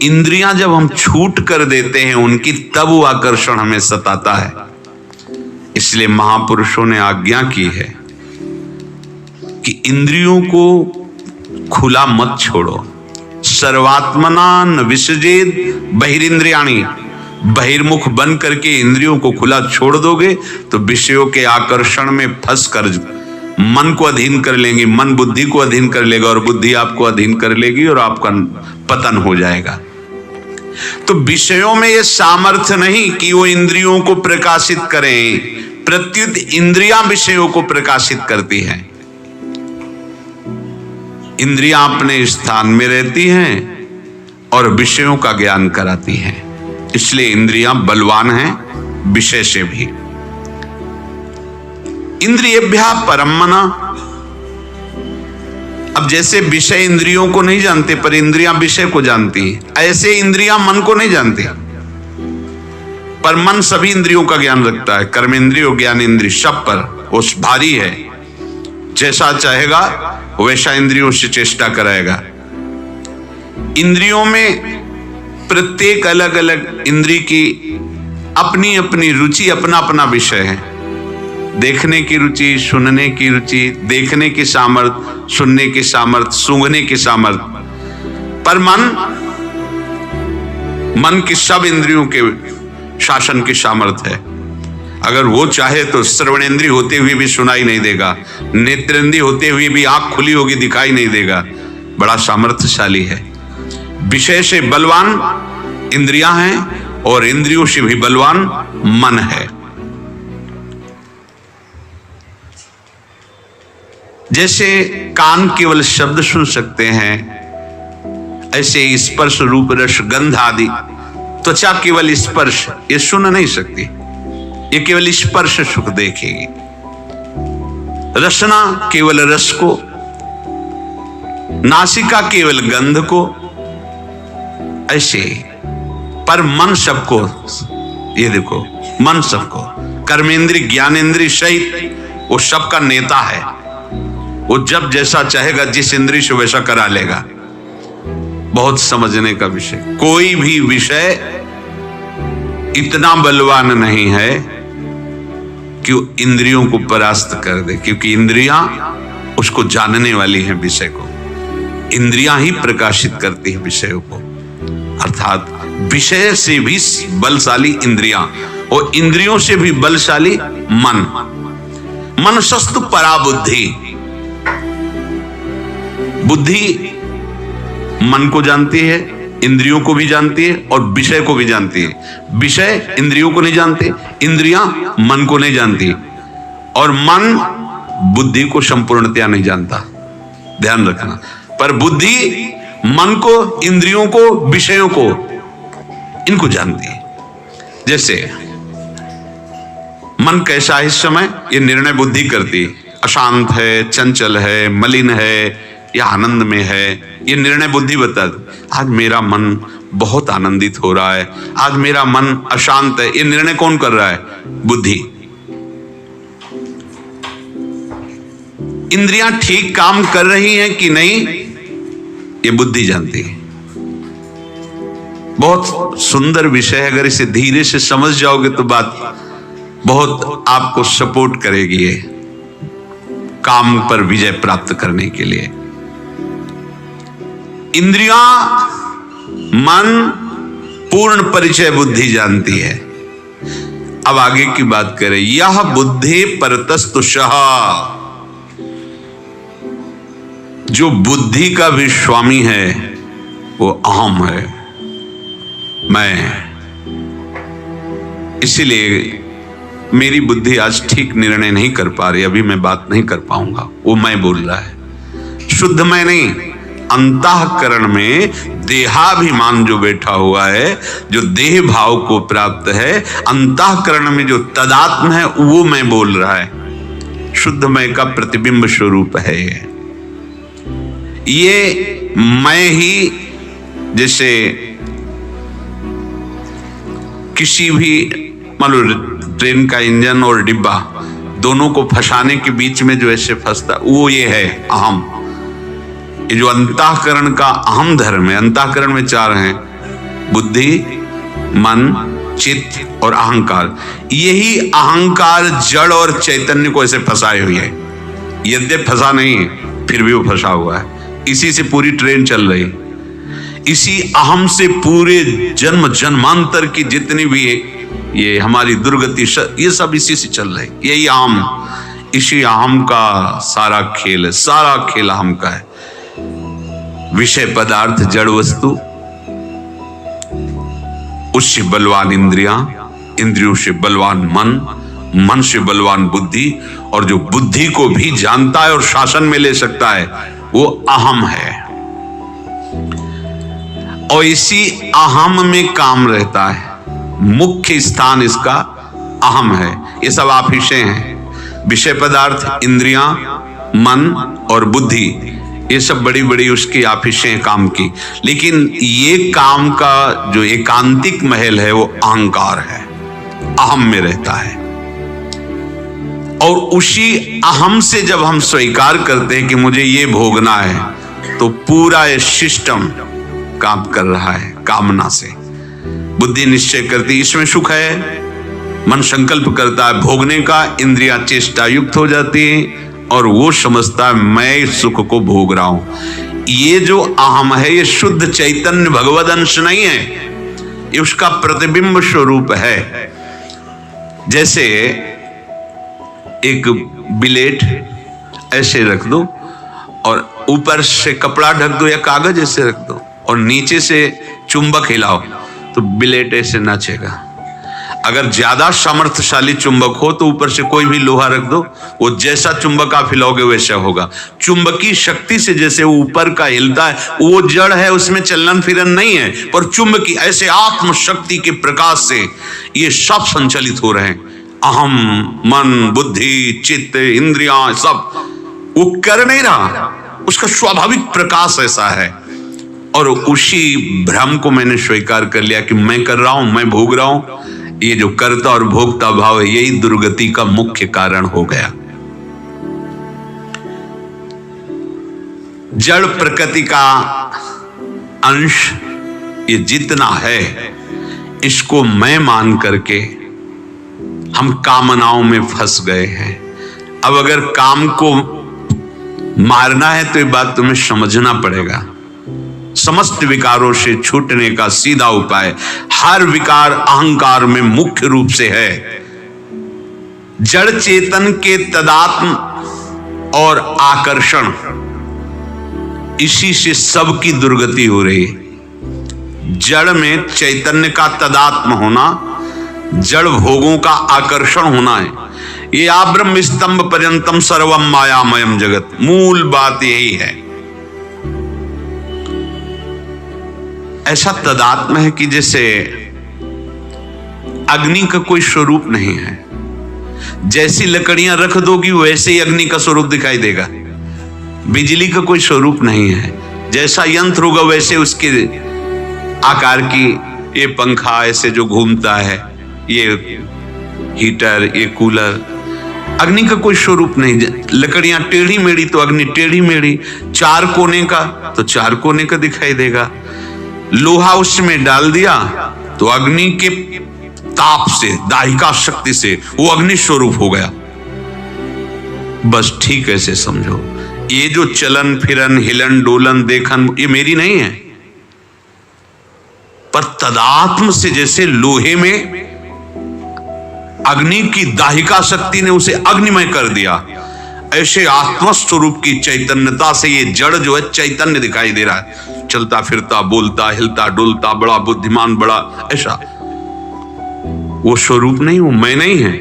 इंद्रियां जब हम छूट कर देते हैं उनकी, तब वो आकर्षण हमें सताता है। इसलिए महापुरुषों ने आज्ञा की है कि इंद्रियों को खुला मत छोड़ो। सर्वात्मना न विसर्जेत बहिरिंद्रियाणि, बहिर्मुख बन करके इंद्रियों को खुला छोड़ दोगे तो विषयों के आकर्षण में फंस कर मन को अधीन कर लेंगे, मन बुद्धि को अधीन कर लेगा और बुद्धि आपको अधीन कर लेगी और आपका पतन हो जाएगा। तो विषयों में यह सामर्थ्य नहीं कि वो इंद्रियों को प्रकाशित करें, प्रत्युत इंद्रियां विषयों को प्रकाशित करती हैं। इंद्रियां अपने स्थान में रहती हैं और विषयों का ज्ञान कराती हैं। इसलिए इंद्रियां बलवान हैं विषय से भी। इंद्रियेभ्यः परम मना। अब जैसे विषय इंद्रियों को नहीं जानते पर इंद्रियां विषय को जानती हैं, ऐसे इंद्रियां मन को नहीं जानती, पर मन सभी इंद्रियों का ज्ञान रखता है। कर्मेंद्रिय ज्ञान इंद्रिय सब पर उस भारी है, जैसा चाहेगा वैसा इंद्रियों से चेष्टा कराएगा। इंद्रियों में प्रत्येक अलग अलग इंद्रिय की अपनी अपनी रुचि, अपना अपना विषय है। देखने की रुचि, सुनने की रुचि, देखने की सामर्थ्य, सुनने की सामर्थ्य, सूंघने की सामर्थ्य। पर मन की सब इंद्रियों के शासन की सामर्थ्य है। अगर वो चाहे तो श्रवणेंद्रिय होते हुए भी सुनाई नहीं देगा, नेत्रेंद्रिय होते हुए भी आंख खुली होगी दिखाई नहीं देगा। बड़ा सामर्थ्यशाली है। विषय से बलवान इंद्रियां हैं और इंद्रियों से भी बलवान मन है। जैसे कान केवल शब्द सुन सकते हैं, ऐसे स्पर्श रूप रस गंध आदि त्वचा केवल स्पर्श ये सुन नहीं सकती, ये केवल स्पर्श सुख देखेगी। रसना केवल रस को, नासिका केवल गंध को, ऐसे। पर मन सबको, ये देखो मन सबको, कर्मेंद्रिय ज्ञानेंद्रिय सहित वो सबका नेता है। वो जब जैसा चाहेगा जिस इंद्रिय से वैसा करा लेगा। बहुत समझने का विषय। कोई भी विषय इतना बलवान नहीं है कि वो इंद्रियों को परास्त कर दे, क्योंकि इंद्रियां उसको जानने वाली हैं। विषय को इंद्रियां ही प्रकाशित करती है विषयों को। अर्थात विषय से भी बलशाली इंद्रियां और इंद्रियों से भी बलशाली मन। मनसस्तु परा बुद्धि। बुद्धि मन को जानती है, इंद्रियों को भी जानती है और विषय को भी जानती है। विषय इंद्रियों को नहीं जानते, इंद्रियां मन को नहीं जानती और मन बुद्धि को संपूर्णतया नहीं जानता। ध्यान रखना। पर बुद्धि मन को, इंद्रियों को, विषयों को, इनको जानती है। जैसे मन कैसा है इस समय, ये निर्णय बुद्धि करती। अशांत है, चंचल है, मलिन है या आनंद में है, ये निर्णय बुद्धि बता। आज मेरा मन बहुत आनंदित हो रहा है, आज मेरा मन अशांत है, ये निर्णय कौन कर रहा है? बुद्धि। इंद्रियां ठीक काम कर रही हैं कि नहीं, ये बुद्धि जानती है। बहुत सुंदर विषय है। अगर इसे धीरे से समझ जाओगे तो बात बहुत आपको सपोर्ट करेगी ये काम पर विजय प्राप्त करने के लिए। इंद्रियां, मन, पूर्ण परिचय बुद्धि जानती है। अब आगे की बात करें। यह बुद्धि परतस्तुषः, जो बुद्धि का भी स्वामी है वो अहम है, मैं। इसीलिए मेरी बुद्धि आज ठीक निर्णय नहीं कर पा रही, अभी मैं बात नहीं कर पाऊंगा। वो मैं बोल रहा है, शुद्ध मैं नहीं। अंतःकरण में देहाभिमान जो बैठा हुआ है, जो देह भाव को प्राप्त है, अंतःकरण में जो तदात्म है वो मैं बोल रहा है। शुद्ध मैं का प्रतिबिंब स्वरूप है ये मैं ही। जैसे किसी भी मान लो ट्रेन का इंजन और डिब्बा दोनों को फंसाने के बीच में जो ऐसे फंसता, वो ये है अहम। ये जो अंतःकरण का अहम धर्म है, अंतःकरण में चार हैं, बुद्धि, मन, चित्त और अहंकार। यही अहंकार जड़ और चैतन्य को ऐसे फंसाए हुई है। यद्यपि फंसा नहीं है, फिर भी वो फंसा हुआ है। इसी से पूरी ट्रेन चल रही, इसी अहम से पूरे जन्म जन्मांतर की जितनी भी ये हमारी दुर्गति, ये सब इसी से चल रही। यही अहम, इसी अहम का सारा खेल है, सारा खेल अहम का है। विषय पदार्थ जड़ वस्तु, उससे बलवान इंद्रियां, इंद्रियों से बलवान मन, मन से बलवान बुद्धि, और जो बुद्धि को भी जानता है और शासन में ले सकता है वो अहम है। और इसी अहम में काम रहता है, मुख्य स्थान इसका अहम है। ये सब आफिशें हैं, विषय पदार्थ, इंद्रियां, मन और बुद्धि, ये सब बड़ी बड़ी उसकी आफिशें काम की। लेकिन ये काम का जो एकांतिक महल है वो अहंकार है, अहम में रहता है। और उसी अहम से जब हम स्वीकार करते हैं कि मुझे ये भोगना है, तो पूरा ये सिस्टम काम कर रहा है कामना से। बुद्धि निश्चय करती इसमें सुख है, मन संकल्प करता है भोगने का, इंद्रियां चेष्टा युक्त हो जाती है और वो समझता है मैं इस सुख को भोग रहा हूं। ये जो अहम है ये शुद्ध चैतन्य भगवद अंश नहीं है, ये उसका प्रतिबिंब स्वरूप है। जैसे एक बिलेट ऐसे रख दो और ऊपर से कपड़ा ढक दो या कागज ऐसे रख दो और नीचे से चुंबक हिलाओ तो बिलेट ऐसे नाचेगा। अगर ज्यादा सामर्थ्यशाली चुंबक हो तो ऊपर से कोई भी लोहा रख दो, वो जैसा चुंबक आप हिलाओगे वैसा होगा। चुंबकीय शक्ति से जैसे वो ऊपर का हिलता है, वो जड़ है, उसमें चलन फिरन नहीं है, पर चुंबकीय ऐसे आत्म शक्ति के प्रकाश से ये सब संचालित हो रहे हैं। अहम, मन, बुद्धि, चित्त, इंद्रियां, सब वो कर नहीं रहा, उसका स्वाभाविक प्रकाश ऐसा है। और उसी भ्रम को मैंने स्वीकार कर लिया कि मैं कर रहा हूं, मैं भोग रहा हूं। ये जो कर्ता और भोक्ता भाव है, यही दुर्गति का मुख्य कारण हो गया। जड़ प्रकृति का अंश ये जितना है, इसको मैं मान करके हम कामनाओं में फंस गए हैं। अब अगर काम को मारना है तो ये बात तुम्हें समझना पड़ेगा। समस्त विकारों से छूटने का सीधा उपाय, हर विकार अहंकार में मुख्य रूप से है। जड़ चेतन के तदात्म और आकर्षण, इसी से सबकी दुर्गति हो रही है। जड़ में चैतन्य का तदात्म होना, जड़ भोगों का आकर्षण होना है। ये आब्रह्म स्तंभ पर्यंतम सर्वम मायामयम जगत, मूल बात यही है। ऐसा तदात्म है कि जैसे अग्नि का कोई स्वरूप नहीं है, जैसी लकड़ियां रख दोगी वैसे ही अग्नि का स्वरूप दिखाई देगा। बिजली का कोई स्वरूप नहीं है, जैसा यंत्र होगा वैसे उसके आकार की, ये पंखा ऐसे जो घूमता है, ये हीटर, ये कूलर, अग्नि का कोई स्वरूप नहीं। लकड़ियां टेढ़ी मेढ़ी तो अग्नि टेढ़ी मेढ़ी, चार कोने का तो चार कोने का दिखाई देगा। लोहा उसमें डाल दिया तो अग्नि के ताप से, दाहिका शक्ति से वो अग्नि स्वरूप हो गया। बस ठीक ऐसे समझो, ये जो चलन फिरन, हिलन डोलन, देखन, ये मेरी नहीं है, पर तदात्म से जैसे लोहे में अग्नि की दाहिका शक्ति ने उसे अग्निमय कर दिया, ऐसे आत्मस्वरूप की चैतन्यता से ये जड़ जो है चैतन्य दिखाई दे रहा है। चलता फिरता, बोलता, हिलता डुलता, बड़ा बुद्धिमान, बड़ा ऐसा, वो स्वरूप नहीं, वो मैं नहीं है,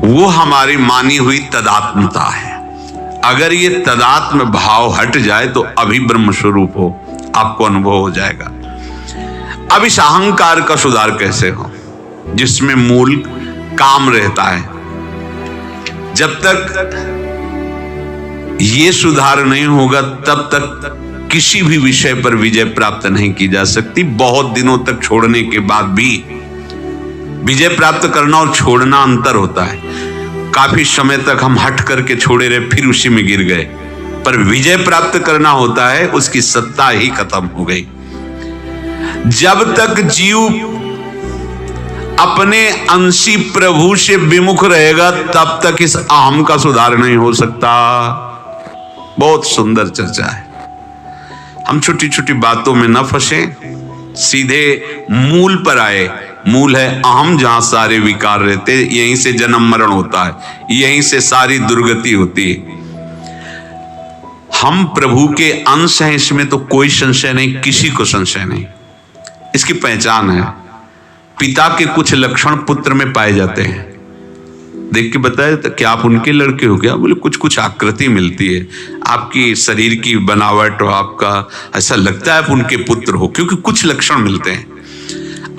वो हमारी मानी हुई तदात्मता है। अगर ये तदात्म भाव हट जाए तो अभी ब्रह्म स्वरूप हो, आपको अनुभव हो जाएगा। अब इस अहंकार का सुधार कैसे हो, जिसमें मूल काम रहता है। जब तक ये सुधार नहीं होगा तब तक किसी भी विषय पर विजय प्राप्त नहीं की जा सकती। बहुत दिनों तक छोड़ने के बाद भी विजय प्राप्त करना और छोड़ना अंतर होता है। काफी समय तक हम हट करके छोड़े रहे, फिर उसी में गिर गए, पर विजय प्राप्त करना होता है उसकी सत्ता ही खत्म हो गई। जब तक जीव अपने अंशी प्रभु से विमुख रहेगा तब तक इस अहम का सुधार नहीं हो सकता। बहुत सुंदर चर्चा है। हम छोटी छोटी बातों में न फंसे, सीधे मूल पर आए। मूल है अहम, जहां सारे विकार रहते, यहीं से जन्म मरण होता है, यहीं से सारी दुर्गति होती है। हम प्रभु के अंश हैं, इसमें तो कोई संशय नहीं, किसी को संशय नहीं। इसकी पहचान है, पिता के कुछ लक्षण पुत्र में पाए जाते हैं। देख के बताया तो क्या आप उनके लड़के हो क्या? बोले कुछ कुछ आकृति मिलती है, आपकी शरीर की बनावट, आपका ऐसा लगता है आप उनके पुत्र हो, क्योंकि कुछ लक्षण मिलते हैं।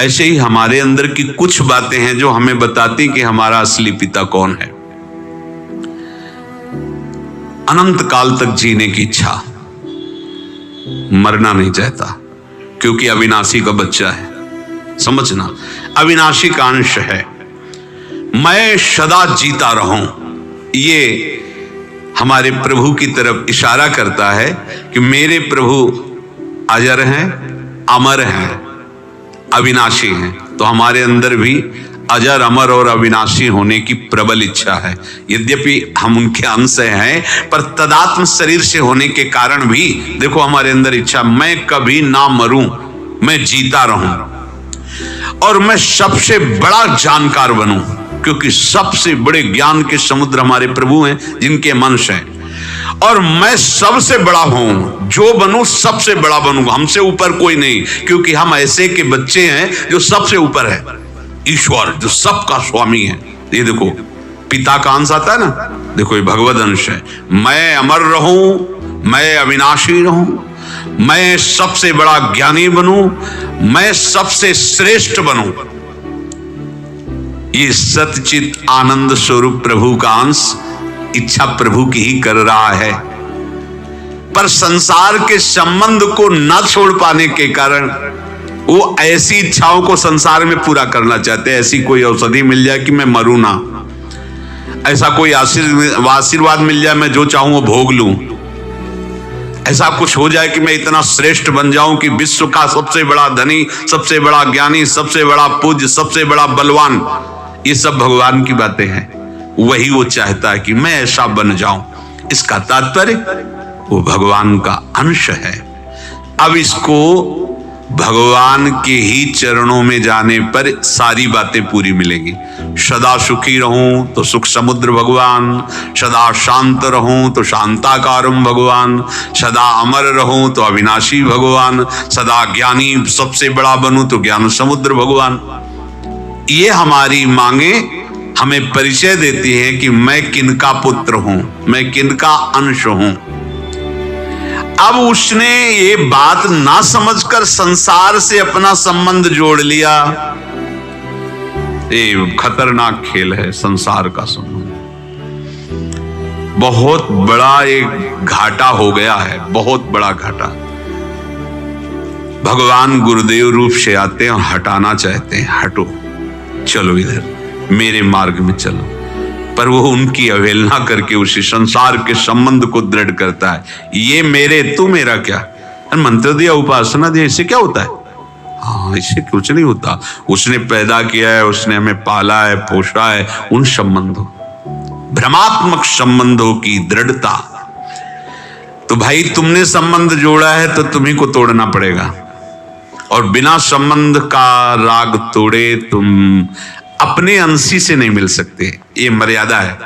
ऐसे ही हमारे अंदर की कुछ बातें हैं जो हमें बताती कि हमारा असली पिता कौन है। अनंत काल तक जीने की इच्छा, मरना नहीं चाहता, क्योंकि अविनाशी का बच्चा है। समझना, अविनाशी का अंश है। मैं सदा जीता रहूं, ये हमारे प्रभु की तरफ इशारा करता है कि मेरे प्रभु अजर हैं, अमर हैं, अविनाशी हैं। तो हमारे अंदर भी अजर, अमर और अविनाशी होने की प्रबल इच्छा है। यद्यपि हम उनके अंश हैं, पर तदात्म शरीर से होने के कारण भी देखो हमारे अंदर इच्छा, मैं कभी ना मरूं, मैं जीता रहूं और मैं सबसे बड़ा जानकार बनूं, क्योंकि सबसे बड़े ज्ञान के समुद्र हमारे प्रभु हैं, जिनके मंश हैं। और मैं सबसे बड़ा हूं, जो बनूं सबसे बड़ा बनूंगा, हमसे ऊपर कोई नहीं, क्योंकि हम ऐसे के बच्चे हैं जो सबसे ऊपर है, ईश्वर जो सबका स्वामी है। ये देखो पिता का अंश आता है ना, देखो ये भगवद अंश है। मैं अमर रहूं, मैं अविनाशी रहूं, मैं सबसे बड़ा ज्ञानी बनूं, मैं सबसे श्रेष्ठ बनूं। ये सतचित आनंद स्वरूप प्रभु का अंश इच्छा प्रभु की ही कर रहा है, पर संसार के संबंध को न छोड़ पाने के कारण वो ऐसी इच्छाओं को संसार में पूरा करना चाहते हैं। ऐसी कोई औषधि मिल जाए कि मैं मरूं ना, ऐसा कोई आशीर्वाद मिल जाए मैं जो चाहूं वो भोग लूं, ऐसा कुछ हो जाए कि मैं इतना श्रेष्ठ बन जाऊं कि विश्व का सबसे बड़ा धनी, सबसे बड़ा ज्ञानी, सबसे बड़ा पूज्य, सबसे बड़ा बलवान। ये सब भगवान की बातें हैं। वही वो चाहता है कि मैं ऐसा बन जाऊं। इसका तात्पर्य वो भगवान का अंश है। अब इसको भगवान के ही चरणों में जाने पर सारी बातें पूरी मिलेंगी। सदा सुखी रहूं तो सुख समुद्र भगवान, सदा शांत रहूं तो शांताकारम भगवान, सदा अमर रहूं तो अविनाशी भगवान, सदा ज्ञानी सबसे बड़ा बनूं तो ज्ञान समुद्र भगवान। ये हमारी मांगे हमें परिचय देती है कि मैं किनका पुत्र हूं, मैं किनका अंश हूं। अब उसने ये बात ना समझकर संसार से अपना संबंध जोड़ लिया। ये खतरनाक खेल है संसार का संबंध। बहुत बड़ा एक घाटा हो गया है, बहुत बड़ा घाटा। भगवान गुरुदेव रूप से आते हैं और हटाना चाहते हैं, हटो, चलो इधर मेरे मार्ग में चलो, पर वो उनकी अवहेलना करके उसी संसार के संबंध को दृढ़ करता है। ये मेरे, तू मेरा क्या? मंत्र दिया, उपासना दिया, इससे क्या होता है? हाँ, इससे कुछ नहीं होता। उसने पैदा किया है, उसने हमें पाला है, पोषा है। उन संबंधों, भ्रमात्मक संबंधों की दृढ़ता, तो भाई तुमने संबंध जोड़ा है तो तुम्ही को तोड़ना पड़ेगा। और बिना संबंध का राग तोड़े तुम अपने अंशी से नहीं मिल सकते। ये मर्यादा है।